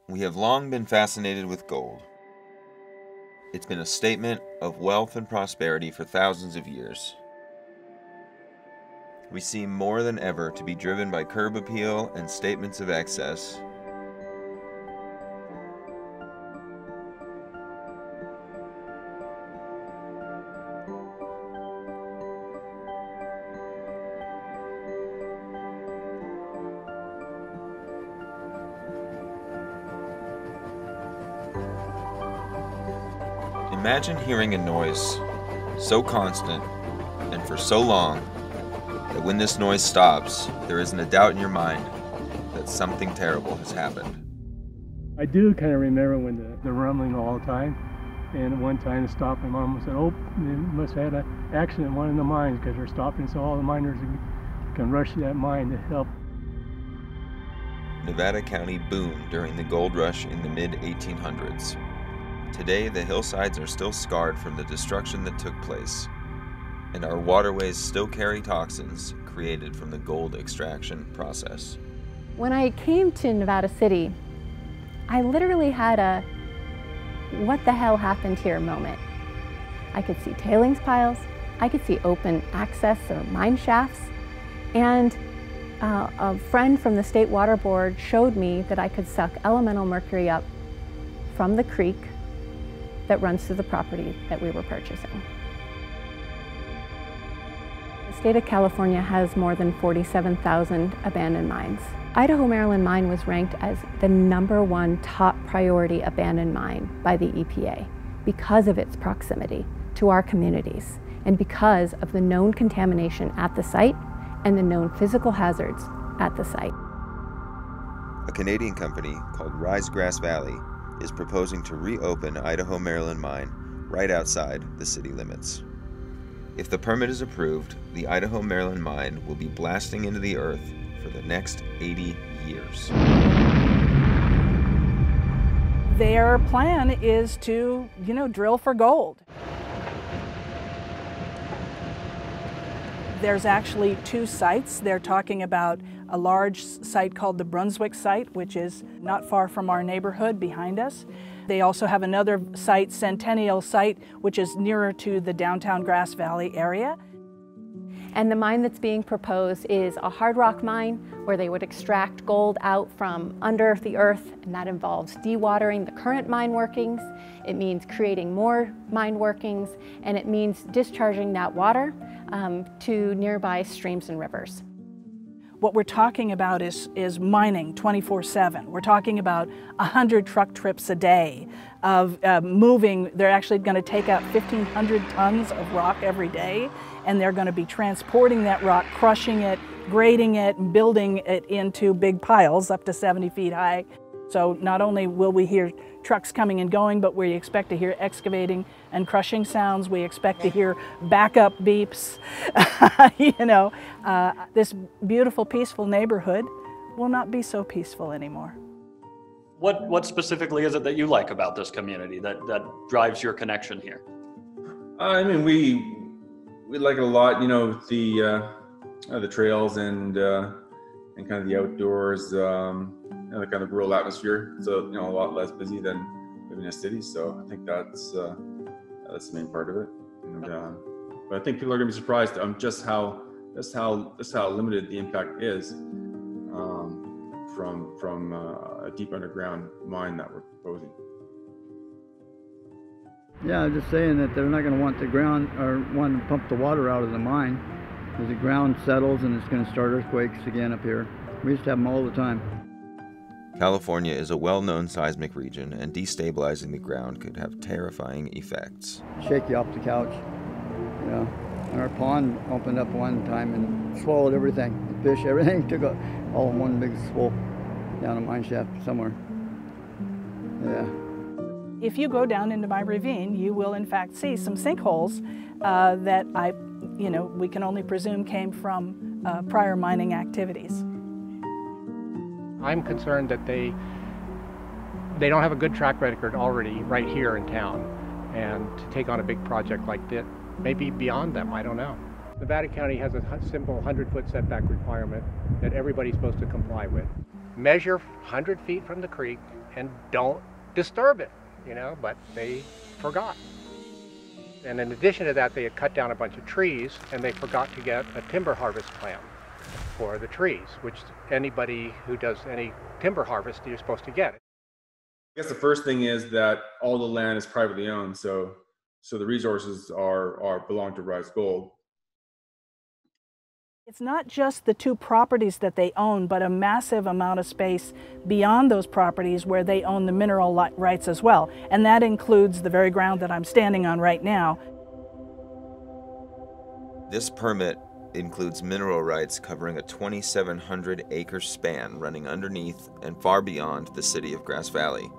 We have long been fascinated with gold. It's been a statement of wealth and prosperity for thousands of years. We seem more than ever to be driven by curb appeal and statements of excess. Imagine hearing a noise so constant and for so long that when this noise stops, there isn't a doubt in your mind that something terrible has happened. I do kind of remember when the rumbling all the time, and at one time it stopped, and Mom said, "Oh, they must have had an accident in one of the mines because they're stopping, so all the miners can rush to that mine to help." Nevada County boomed during the gold rush in the mid-1800s. Today, the hillsides are still scarred from the destruction that took place, and our waterways still carry toxins created from the gold extraction process. When I came to Nevada City, I literally had a what the hell happened here moment. I could see tailings piles, I could see open access or mine shafts, and a friend from the State Water Board showed me that I could suck elemental mercury up from the creek that runs through the property that we were purchasing. The state of California has more than 47,000 abandoned mines. Idaho Maryland Mine was ranked as the #1 top priority abandoned mine by the EPA because of its proximity to our communities and because of the known contamination at the site and the known physical hazards at the site. A Canadian company called Risegrass Valley is proposing to reopen Idaho Maryland Mine right outside the city limits. If the permit is approved, the Idaho Maryland Mine will be blasting into the earth for the next 80 years. Their plan is to, drill for gold. There's actually 2 sites. They're talking about a large site called the Brunswick site, which is not far from our neighborhood behind us. They also have another site, Centennial site, which is nearer to the downtown Grass Valley area. And the mine that's being proposed is a hard rock mine where they would extract gold out from under the earth, and that involves dewatering the current mine workings. It means creating more mine workings, and it means discharging that water to nearby streams and rivers. What we're talking about is mining 24/7. We're talking about 100 truck trips a day of moving. They're actually going to take out 1,500 tons of rock every day, and they're going to be transporting that rock, crushing it, grading it, and building it into big piles up to 70 feet high. So not only will we hear trucks coming and going, but we expect to hear excavating and crushing sounds. We expect to hear backup beeps. This beautiful, peaceful neighborhood will not be so peaceful anymore. What specifically is it that you like about this community that drives your connection here? I mean, we like it a lot. The trails and kind of the outdoors. And the kind of rural atmosphere, so a lot less busy than living in a city. So I think that's the main part of it. And, but I think people are going to be surprised just how limited the impact is from a deep underground mine that we're proposing. Yeah, I'm just saying that they're not going to want the ground or want to pump the water out of the mine because the ground settles and it's going to start earthquakes again up here. We used to have them all the time. California is a well-known seismic region, and destabilizing the ground could have terrifying effects. Shake you off the couch. And our pond opened up one time and swallowed everything. The fish, everything took all in one big swoop down a mine shaft somewhere. Yeah. If you go down into my ravine, you will in fact see some sinkholes that we can only presume came from prior mining activities. I'm concerned that they don't have a good track record already right here in town, and to take on a big project like that, maybe beyond them, I don't know. Nevada County has a simple 100-foot setback requirement that everybody's supposed to comply with. Measure 100 feet from the creek and don't disturb it, but they forgot. And in addition to that, they had cut down a bunch of trees, and they forgot to get a timber harvest plan for the trees, which anybody who does any timber harvest, you're supposed to get it. I guess the first thing is that all the land is privately owned, so the resources belong to Rise Gold. It's not just the two properties that they own, but a massive amount of space beyond those properties where they own the mineral rights as well. And that includes the very ground that I'm standing on right now. This permit includes mineral rights covering a 2,700-acre span running underneath and far beyond the city of Grass Valley.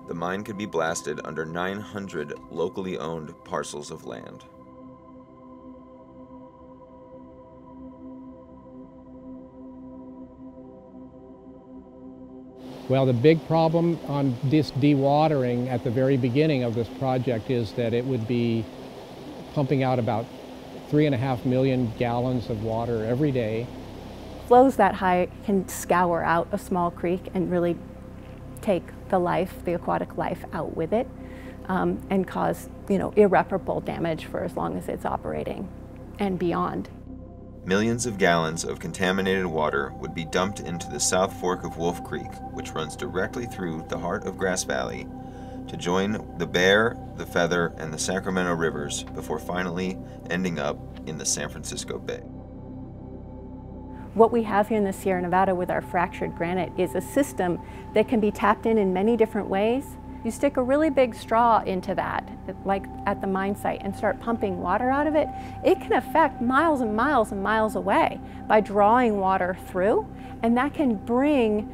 The mine could be blasted under 900 locally owned parcels of land. Well, the big problem on this dewatering at the very beginning of this project is that it would be pumping out about 3.5 million gallons of water every day. Flows that high can scour out a small creek and really take the aquatic life out with it, and cause, irreparable damage for as long as it's operating and beyond. Millions of gallons of contaminated water would be dumped into the South Fork of Wolf Creek, which runs directly through the heart of Grass Valley, to join the Bear, the Feather, and the Sacramento rivers before finally ending up in the San Francisco Bay. What we have here in the Sierra Nevada with our fractured granite is a system that can be tapped in many different ways. You stick a really big straw into that, like at the mine site, and start pumping water out of it, it can affect miles and miles and miles away by drawing water through, and that can bring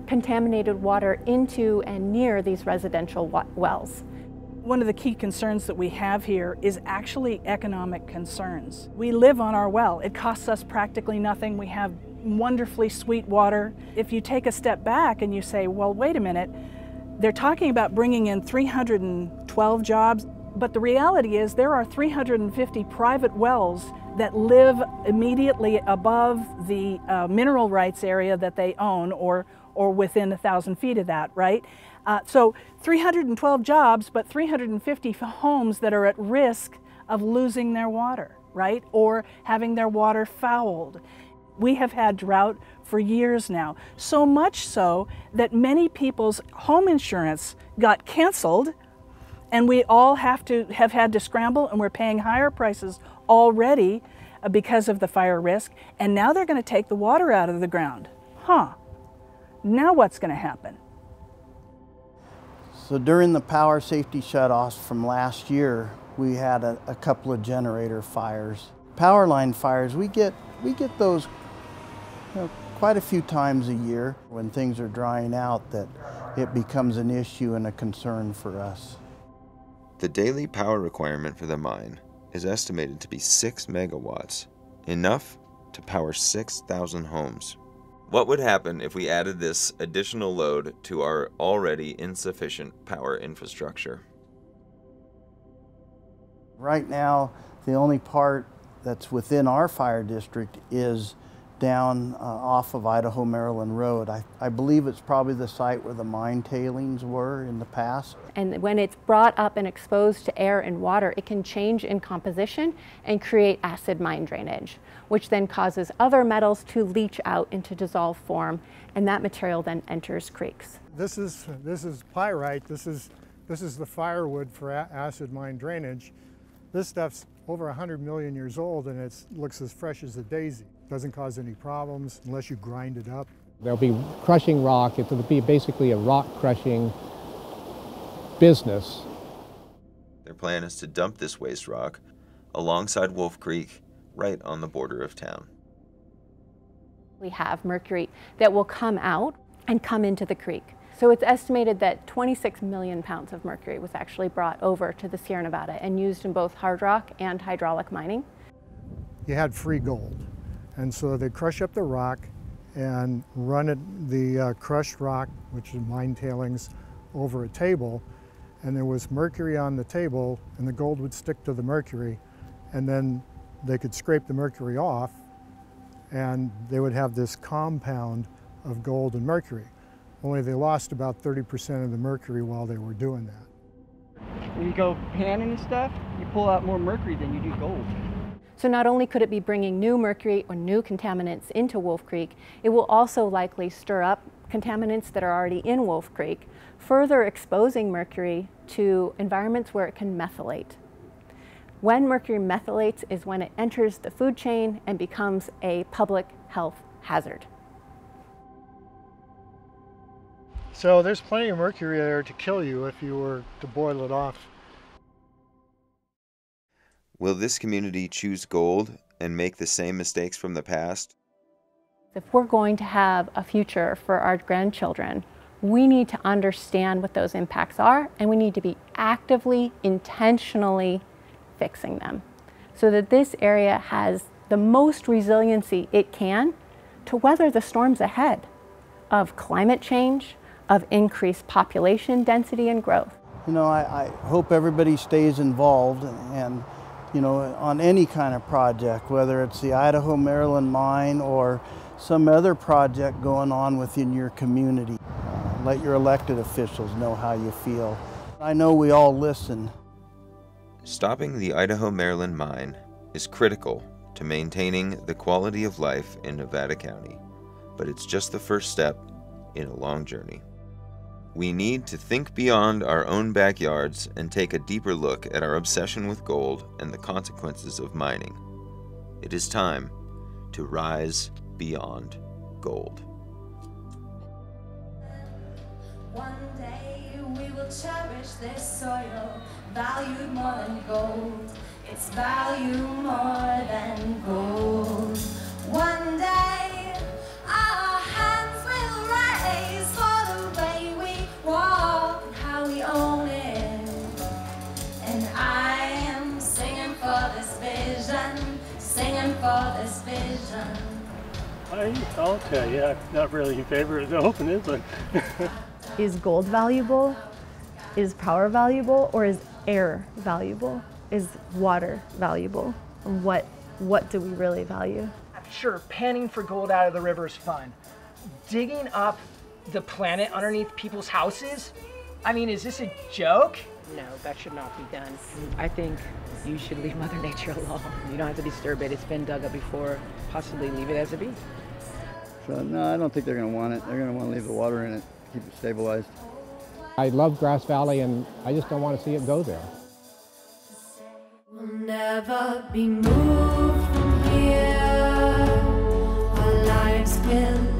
contaminated water into and near these residential wells. One of the key concerns that we have here is actually economic concerns. We live on our well. It costs us practically nothing. We have wonderfully sweet water. If you take a step back and you say, well, wait a minute, they're talking about bringing in 312 jobs, but the reality is there are 350 private wells that live immediately above the mineral rights area that they own, or within 1,000 feet of that, right? So 312 jobs, but 350 homes that are at risk of losing their water, right? Or having their water fouled. We have had drought for years now, so much so that many people's home insurance got canceled, and we all have had to scramble, and we're paying higher prices already because of the fire risk, and now they're going to take the water out of the ground. Now what's going to happen? So during the power safety shutoffs from last year, we had a couple of generator fires. Power line fires, we get those quite a few times a year when things are drying out, that it becomes an issue and a concern for us. The daily power requirement for the mine is estimated to be 6 megawatts, enough to power 6,000 homes. What would happen if we added this additional load to our already insufficient power infrastructure? Right now, the only part that's within our fire district is down off of Idaho-Maryland Road. I believe it's probably the site where the mine tailings were in the past. And when it's brought up and exposed to air and water, it can change in composition and create acid mine drainage, which then causes other metals to leach out into dissolved form, and that material then enters creeks. This is pyrite. This is the firewood for acid mine drainage. This stuff's over 100 million years old, and it looks as fresh as a daisy. Doesn't cause any problems unless you grind it up. There'll be crushing rock. It'll be basically a rock crushing business. Their plan is to dump this waste rock alongside Wolf Creek, right on the border of town. We have mercury that will come out and come into the creek. So it's estimated that 26 million pounds of mercury was actually brought over to the Sierra Nevada and used in both hard rock and hydraulic mining. You had free gold, and so they crush up the rock and run the crushed rock, which is mine tailings, over a table, and there was mercury on the table, and the gold would stick to the mercury, and then they could scrape the mercury off, and they would have this compound of gold and mercury. only they lost about 30% of the mercury while they were doing that. When you go panning and stuff, you pull out more mercury than you do gold. So not only could it be bringing new mercury or new contaminants into Wolf Creek, it will also likely stir up contaminants that are already in Wolf Creek, further exposing mercury to environments where it can methylate. When mercury methylates is when it enters the food chain and becomes a public health hazard. So there's plenty of mercury there to kill you if you were to boil it off. Will this community choose gold and make the same mistakes from the past? If we're going to have a future for our grandchildren, we need to understand what those impacts are, and we need to be actively, intentionally fixing them so that this area has the most resiliency it can to weather the storms ahead of climate change, of increased population density and growth. You know, I hope everybody stays involved and you know, on any kind of project, whether it's the Idaho-Maryland mine or some other project going on within your community. Let your elected officials know how you feel. I know we all listen. Stopping the Idaho-Maryland mine is critical to maintaining the quality of life in Nevada County, but it's just the first step in a long journey. We need to think beyond our own backyards and take a deeper look at our obsession with gold and the consequences of mining. It is time to rise beyond gold. One day we will cherish this soil, valued more than gold. It's valued more than gold. One day our hands will raise for the way we walk and how we own it. And I am singing for this vision, singing for this vision. I'll tell you, I'm not really in favor of the open, is it? Is gold valuable? Is power valuable? Or is air valuable? Is water valuable? What do we really value? Sure, panning for gold out of the river is fun. Digging up the planet underneath people's houses? I mean, is this a joke? No, that should not be done. I think you should leave Mother Nature alone. You don't have to disturb it. It's been dug up before. Possibly leave it as it be. So no, I don't think they're going to want it. They're going to want to leave the water in it, keep it stabilized. I love Grass Valley, and I just don't want to see it go there. We'll never be moved from here. Our lives will